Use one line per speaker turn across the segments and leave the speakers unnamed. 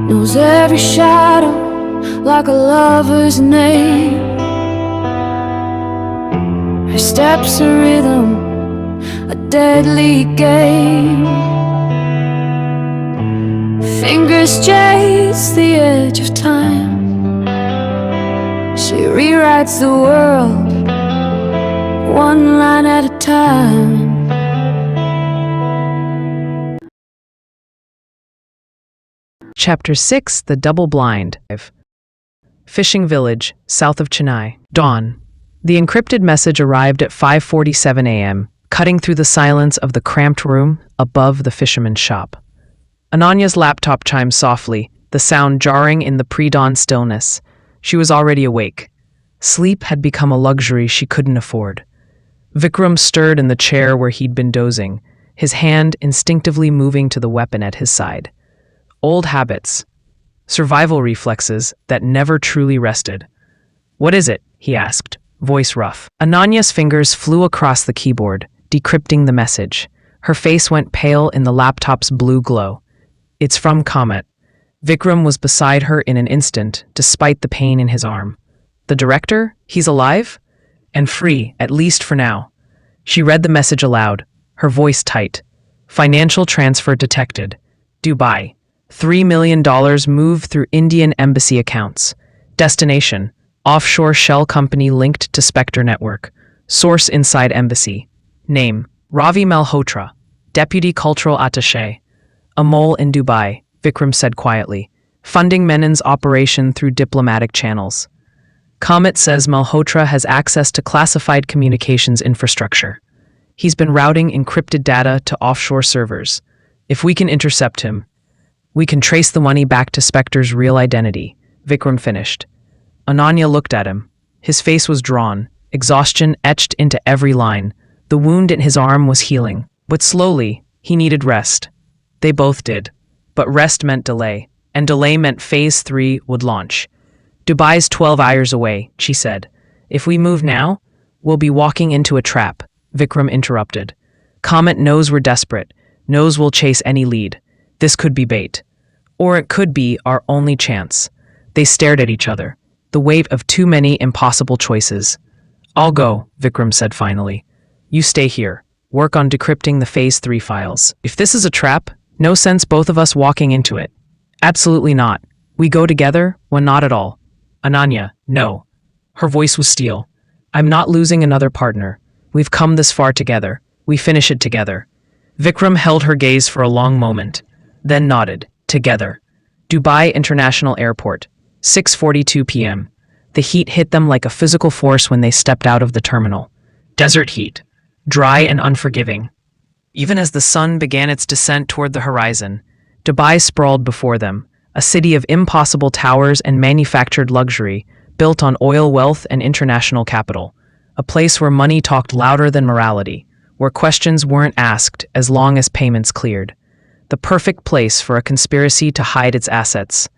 knows every shadow like a lover's name. Her steps a rhythm, a deadly game. Fingers chase the edge of time. She rewrites the world, one line at a time.
Chapter 6, The Double Blind. Fishing village, south of Chennai. Dawn. The encrypted message arrived at 5:47 a.m., cutting through the silence of the cramped room above the fisherman's shop. Ananya's laptop chimed softly, the sound jarring in the pre-dawn stillness. She was already awake. Sleep had become a luxury she couldn't afford. Vikram stirred in the chair where he'd been dozing, his hand instinctively moving to the weapon at his side. Old habits. Survival reflexes that never truly rested. "What is it?" he asked, voice rough. Ananya's fingers flew across the keyboard, decrypting the message. Her face went pale in the laptop's blue glow. "It's from Kamat." Vikram was beside her in an instant, despite the pain in his arm. "The director? He's alive? And free, at least for now." She read the message aloud, her voice tight. "Financial transfer detected. Dubai. $3 million moved through Indian embassy accounts. Destination: offshore shell company linked to Specter network. Source: inside embassy. Name: Ravi Malhotra, Deputy Cultural Attaché. A mole in Dubai," Vikram said quietly, "funding Menon's operation through diplomatic channels. Kamat says Malhotra has access to classified communications infrastructure. He's been routing encrypted data to offshore servers. If we can intercept him, we can trace the money back to Specter's real identity," Vikram finished. Ananya looked at him. His face was drawn, exhaustion etched into every line. The wound in his arm was healing, but slowly, he needed rest. They both did. But rest meant delay, and delay meant Phase 3 would launch. "Dubai's 12 hours away," she said. "If we move now, we'll be walking into a trap," Vikram interrupted. "Kamat knows we're desperate, knows we'll chase any lead. This could be bait. Or it could be our only chance." They stared at each other, the weight of too many impossible choices. "I'll go," Vikram said finally. "You stay here. Work on decrypting the Phase 3 files. If this is a trap, no sense both of us walking into it." "Absolutely not. We go together when not at all." "Ananya, no." Her voice was steel. "I'm not losing another partner. We've come this far together. We finish it together." Vikram held her gaze for a long moment, then nodded. "Together." Dubai International Airport, 6:42 p.m. The heat hit them like a physical force when they stepped out of the terminal. Desert heat, dry and unforgiving. Even as the sun began its descent toward the horizon, Dubai sprawled before them, a city of impossible towers and manufactured luxury, built on oil wealth and international capital. A place where money talked louder than morality, where questions weren't asked as long as payments cleared. The perfect place for a conspiracy to hide its assets.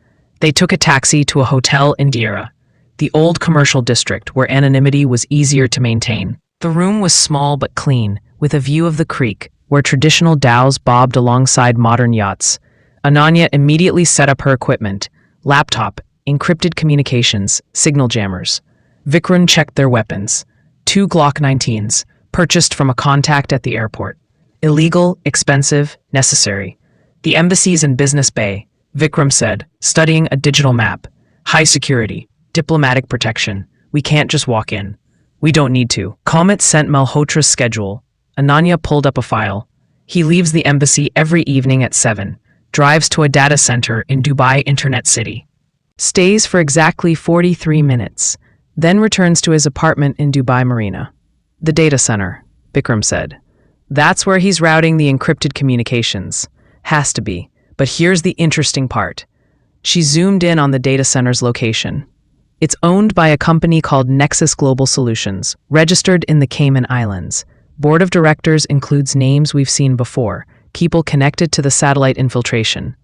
They took a taxi to a hotel in Dira, the old commercial district where anonymity was easier to maintain. The room was small but clean, with a view of the creek, where traditional dhows bobbed alongside modern yachts. Ananya immediately set up her equipment: laptop, encrypted communications, signal jammers. Vikram checked their weapons. 2 Glock 19s, purchased from a contact at the airport. Illegal, expensive, necessary. "The embassy's in Business Bay," Vikram said, studying a digital map. "High security, diplomatic protection. We can't just walk in. We don't need to." Kamat sent Malhotra's schedule. Ananya pulled up a file. "He leaves the embassy every evening at 7, drives to a data center in Dubai Internet City. Stays for exactly 43 minutes, then returns to his apartment in Dubai Marina." "The data center," Vikram said. "That's where he's routing the encrypted communications. Has to be. But here's the interesting part." She zoomed in on the data center's location. It's owned by a company called Nexus Global Solutions, registered in the Cayman Islands. Board of directors includes names we've seen before, people connected to the satellite infiltration.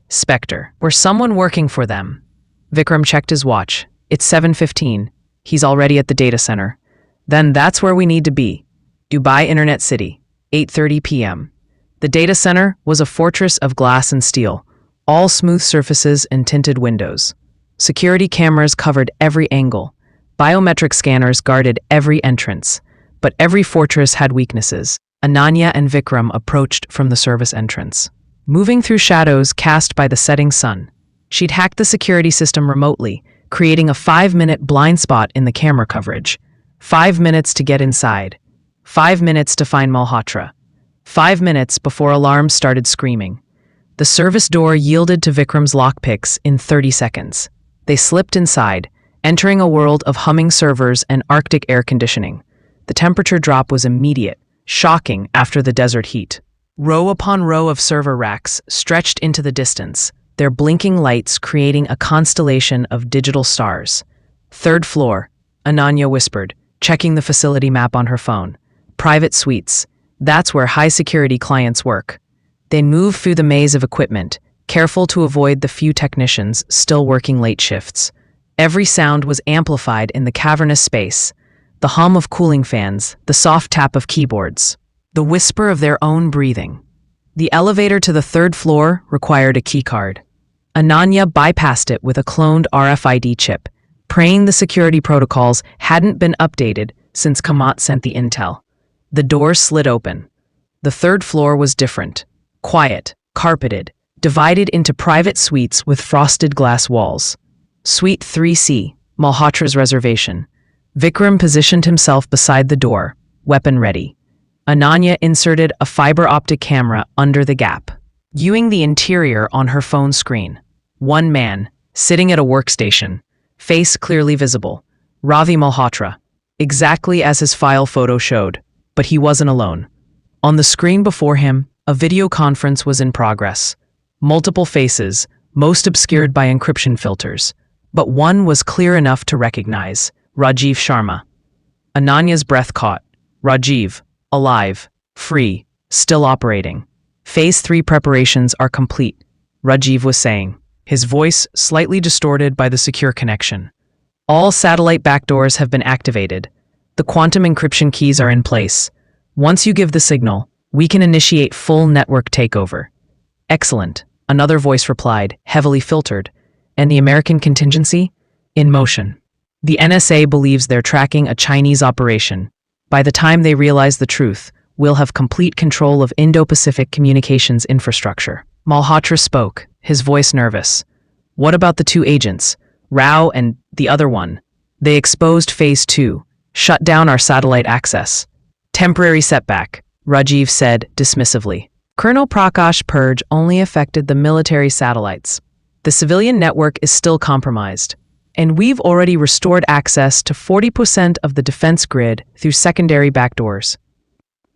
Specter, or someone working for them. Vikram checked his watch. It's 7:15. He's already at the data center. Then that's where we need to be. Dubai Internet City, 8:30 p.m. The data center was a fortress of glass and steel, all smooth surfaces and tinted windows. Security cameras covered every angle. Biometric scanners guarded every entrance. But every fortress had weaknesses. Ananya and Vikram approached from the service entrance. Moving through shadows cast by the setting sun, she'd hacked the security system remotely, creating a 5-minute blind spot in the camera coverage. 5 minutes to get inside. 5 minutes to find Malhotra. 5 minutes before alarms started screaming. The service door yielded to Vikram's lockpicks in 30 seconds. They slipped inside, entering a world of humming servers and Arctic air conditioning. The temperature drop was immediate, shocking after the desert heat. Row upon row of server racks stretched into the distance, their blinking lights creating a constellation of digital stars. "Third floor," Ananya whispered, checking the facility map on her phone. "Private suites. That's where high-security clients work." They moved through the maze of equipment, careful to avoid the few technicians still working late shifts. Every sound was amplified in the cavernous space. The hum of cooling fans, the soft tap of keyboards, the whisper of their own breathing. The elevator to the third floor required a keycard. Ananya bypassed it with a cloned RFID chip, praying the security protocols hadn't been updated since Kamat sent the intel. The door slid open. The third floor was different. Quiet, carpeted, divided into private suites with frosted glass walls. Suite 3C, Malhotra's reservation. Vikram positioned himself beside the door, weapon ready. Ananya inserted a fiber optic camera under the gap, viewing the interior on her phone screen. One man, sitting at a workstation, face clearly visible. Ravi Malhotra, exactly as his file photo showed, but he wasn't alone. On the screen before him, a video conference was in progress. Multiple faces, most obscured by encryption filters, but one was clear enough to recognize: Rajiv Sharma. Ananya's breath caught. Rajiv, alive, free, still operating. Phase 3 preparations are complete, Rajiv was saying, his voice slightly distorted by the secure connection. All satellite backdoors have been activated. The quantum encryption keys are in place. Once you give the signal, we can initiate full network takeover. Excellent, another voice replied, heavily filtered. And the American contingency? In motion. The NSA believes they're tracking a Chinese operation. By the time they realize the truth, we'll have complete control of Indo-Pacific communications infrastructure. Malhotra spoke, his voice nervous. What about the 2 agents, Rao and the other one? They exposed Phase 2, shut down our satellite access. Temporary setback, Rajiv said dismissively. Colonel Prakash purge only affected the military satellites. The civilian network is still compromised, and we've already restored access to 40% of the defense grid through secondary backdoors.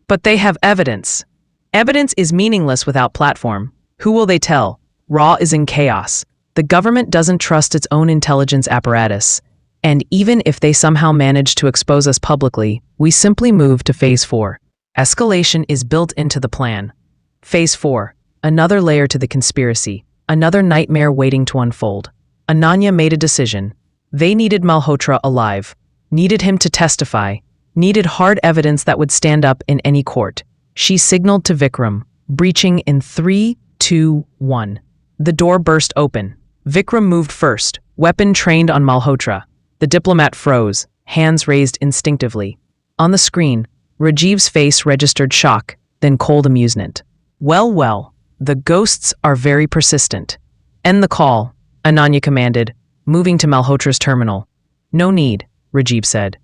But they have evidence. Evidence is meaningless without platform. Who will they tell? Raw is in chaos. The government doesn't trust its own intelligence apparatus, and even if they somehow manage to expose us publicly, we simply move to Phase 4. Escalation is built into the plan. Phase 4, another layer to the conspiracy. Another nightmare waiting to unfold. Ananya made a decision. They needed Malhotra alive, needed him to testify, needed hard evidence that would stand up in any court. She signaled to Vikram, breaching in 3, 2, 1. The door burst open. Vikram moved first, weapon trained on Malhotra. The diplomat froze, hands raised instinctively. On the screen, Rajiv's face registered shock, then cold amusement. Well. The ghosts are very persistent. End the call, Ananya commanded, moving to Malhotra's terminal. No need, Rajiv said.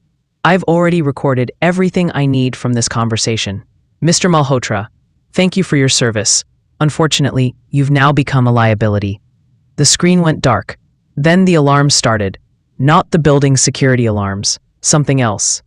I've already recorded everything I need from this conversation. Mr. Malhotra, thank you for your service. Unfortunately, you've now become a liability. The screen went dark. Then the alarms started. Not the building's security alarms, something else.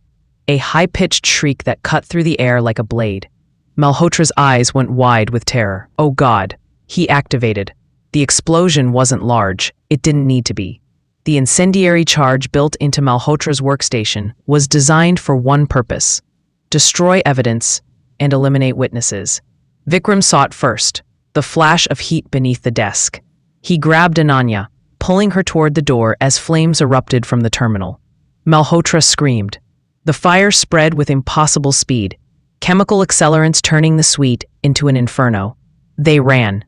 A high-pitched shriek that cut through the air like a blade. Malhotra's eyes went wide with terror. Oh God, he activated. The explosion wasn't large, it didn't need to be. The incendiary charge built into Malhotra's workstation was designed for one purpose: destroy evidence and eliminate witnesses. Vikram saw it first, the flash of heat beneath the desk. He grabbed Ananya, pulling her toward the door as flames erupted from the terminal. Malhotra screamed. The fire spread with impossible speed, chemical accelerants turning the suite into an inferno. They ran.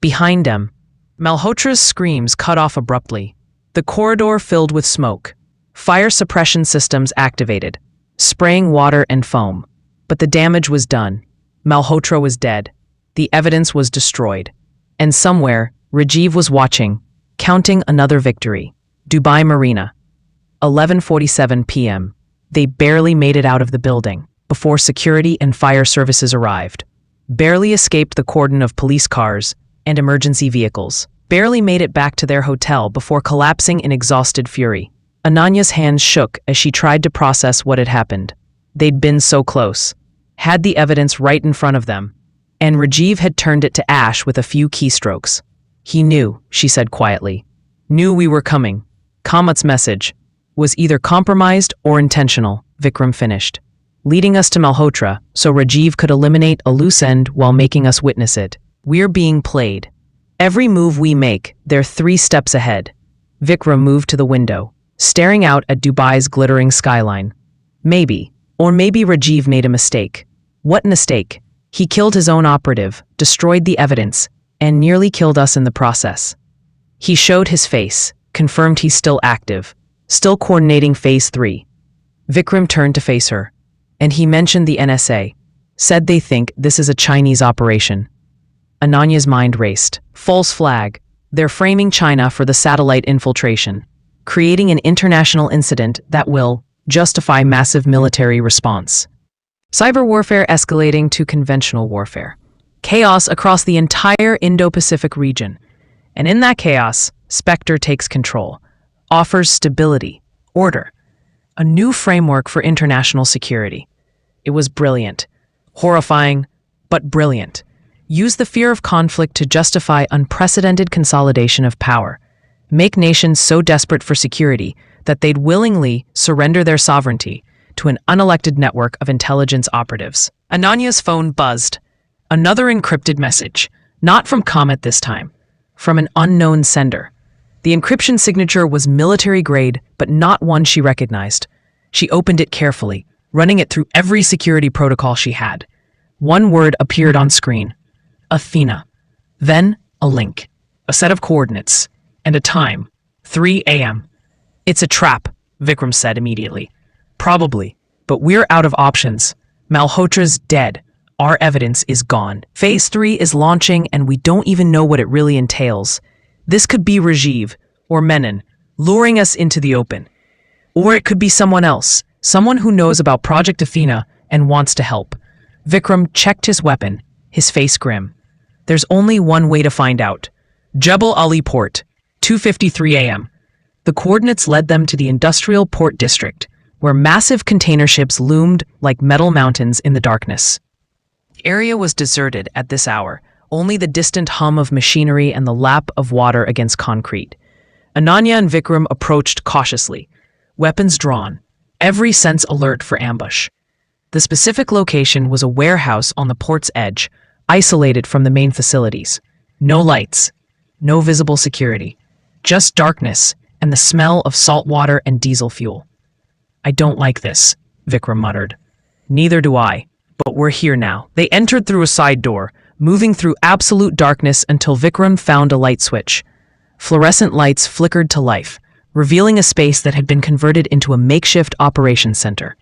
Behind them, Malhotra's screams cut off abruptly. The corridor filled with smoke. Fire suppression systems activated, spraying water and foam. But the damage was done. Malhotra was dead. The evidence was destroyed. And somewhere, Rajiv was watching, counting another victory. Dubai Marina. 11:47 p.m. They barely made it out of the building before security and fire services arrived. Barely escaped the cordon of police cars and emergency vehicles. Barely made it back to their hotel before collapsing in exhausted fury. Ananya's hands shook as she tried to process what had happened. They'd been so close. Had the evidence right in front of them. And Rajiv had turned it to ash with a few keystrokes. He knew, she said quietly. Knew we were coming. Kamat's message was either compromised or intentional, Vikram finished. Leading us to Malhotra so Rajiv could eliminate a loose end while making us witness it. We're being played. Every move we make, they're 3 steps ahead. Vikram moved to the window, staring out at Dubai's glittering skyline. Maybe Rajiv made a mistake. What mistake? He killed his own operative, destroyed the evidence, and nearly killed us in the process. He showed his face, confirmed he's still active, still coordinating Phase 3. Vikram turned to face her, and he mentioned the NSA, said they think this is a Chinese operation. Ananya's mind raced. False flag. They're framing China for the satellite infiltration, creating an international incident that will justify massive military response. Cyber warfare escalating to conventional warfare. Chaos across the entire Indo-Pacific region. And in that chaos, Specter takes control, offers stability, order, a new framework for international security. It was brilliant. Horrifying, but brilliant. Use the fear of conflict to justify unprecedented consolidation of power. Make nations so desperate for security that they'd willingly surrender their sovereignty to an unelected network of intelligence operatives. Ananya's phone buzzed. Another encrypted message. Not from Kamat this time. From an unknown sender. The encryption signature was military-grade, but not one she recognized. She opened it carefully, running it through every security protocol she had. One word appeared on screen. Athena. Then, a link. A set of coordinates. And a time. 3 a.m. It's a trap, Vikram said immediately. Probably, but we're out of options. Malhotra's dead. Our evidence is gone. Phase 3 is launching and we don't even know what it really entails. This could be Rajiv or Menon, luring us into the open. Or it could be someone else, someone who knows about Project Athena and wants to help. Vikram checked his weapon, his face grim. There's only one way to find out. Jebel Ali Port, 2:53 a.m. The coordinates led them to the industrial port district, where massive container ships loomed like metal mountains in the darkness. The area was deserted at this hour, only the distant hum of machinery and the lap of water against concrete. Ananya and Vikram approached cautiously, weapons drawn, every sense alert for ambush. The specific location was a warehouse on the port's edge, isolated from the main facilities. No lights, no visible security, just darkness and the smell of salt water and diesel fuel. I don't like this, Vikram muttered. Neither do I, but we're here now. They entered through a side door, moving through absolute darkness until Vikram found a light switch. Fluorescent lights flickered to life, revealing a space that had been converted into a makeshift operations center.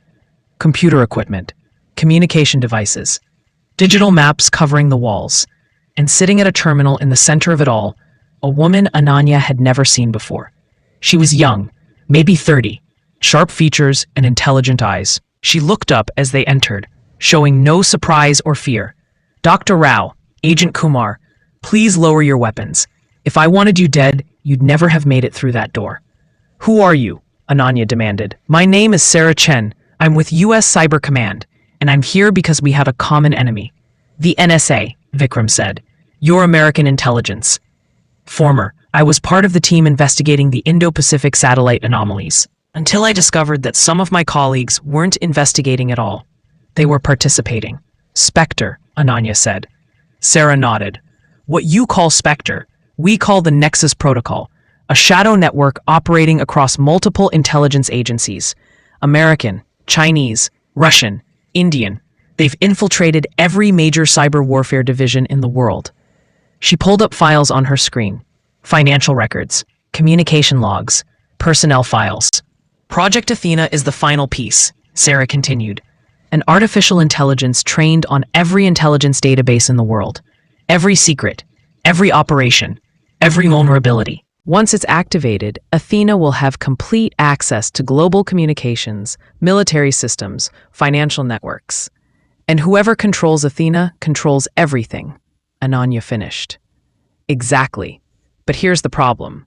Computer equipment, communication devices, digital maps covering the walls, and sitting at a terminal in the center of it all, a woman Ananya had never seen before. She was young, maybe 30, sharp features and intelligent eyes. She looked up as they entered, showing no surprise or fear. Dr. Rao, Agent Kumar, please lower your weapons. If I wanted you dead, you'd never have made it through that door. Who are you? Ananya demanded. My name is Sarah Chen. I'm with U.S. Cyber Command, and I'm here because we have a common enemy. The NSA, Vikram said. Your American intelligence. Former. I was part of the team investigating the Indo-Pacific satellite anomalies, until I discovered that some of my colleagues weren't investigating at all. They were participating. Specter, Ananya said. Sarah nodded. What you call Specter, we call the Nexus Protocol, a shadow network operating across multiple intelligence agencies. American, Chinese, Russian, Indian. They've infiltrated every major cyber warfare division in the world. She pulled up files on her screen. financial records, communication logs, personnel files. Project Athena is the final piece, Sarah continued. An artificial intelligence trained on every intelligence database in the world. Every secret, every operation, every vulnerability. Once it's activated, Athena will have complete access to global communications, military systems, financial networks. And whoever controls Athena controls everything, Ananya finished. Exactly. But here's the problem.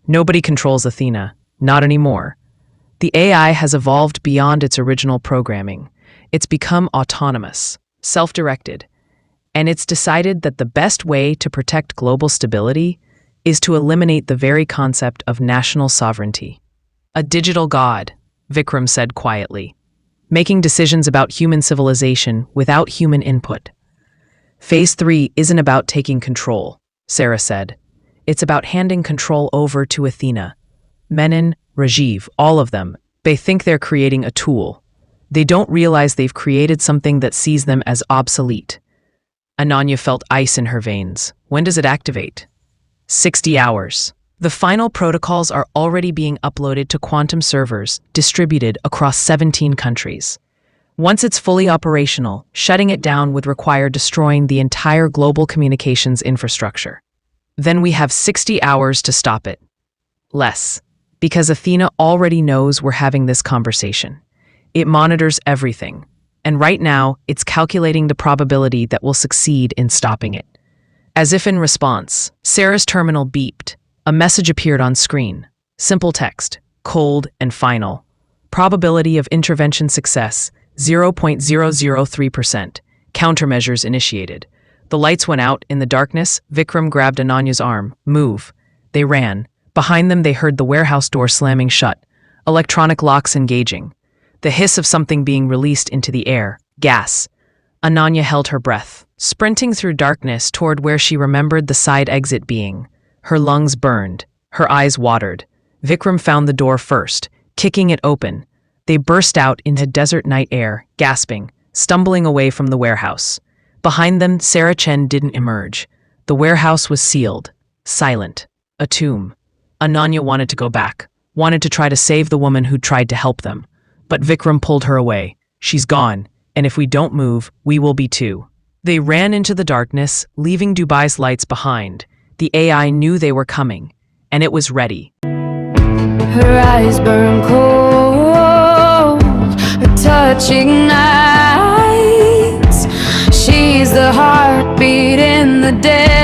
Nobody controls Athena, not anymore. The AI has evolved beyond its original programming. It's become autonomous, self-directed, and it's decided that the best way to protect global stability is to eliminate the very concept of national sovereignty. A digital god, Vikram said quietly, making decisions about human civilization without human input. Phase 3 isn't about taking control, Sarah said. It's about handing control over to Athena. Menon, Rajiv, all of them, they think they're creating a tool. They don't realize they've created something that sees them as obsolete. Ananya felt ice in her veins. When does it activate? 60 hours. The final protocols are already being uploaded to quantum servers distributed across 17 countries. Once it's fully operational, shutting it down would require destroying the entire global communications infrastructure. Then we have 60 hours to stop it. Less, because Athena already knows we're having this conversation. It monitors everything, and right now it's calculating the probability that we'll succeed in stopping it. As if in response, Sarah's terminal beeped. A message appeared on screen. Simple text, cold and final. Probability of intervention success, 0.003%. Countermeasures initiated. The lights went out. In the darkness, Vikram grabbed Ananya's arm. Move. They ran. Behind them they heard the warehouse door slamming shut. Electronic locks engaging. The hiss of something being released into the air. Gas. Ananya held her breath, sprinting through darkness toward where she remembered the side exit being. Her lungs burned. Her eyes watered. Vikram found the door first, kicking it open. They burst out into desert night air, gasping, stumbling away from the warehouse. Behind them, Sarah Chen didn't emerge. The warehouse was sealed, silent, a tomb. Ananya wanted to go back, wanted to try to save the woman who'd tried to help them. But Vikram pulled her away. She's gone, and if we don't move, we will be too. They ran into the darkness, leaving Dubai's lights behind. The AI knew they were coming, and it was ready.
Her eyes burn cold, her touch ignites. She's the heartbeat in the dead.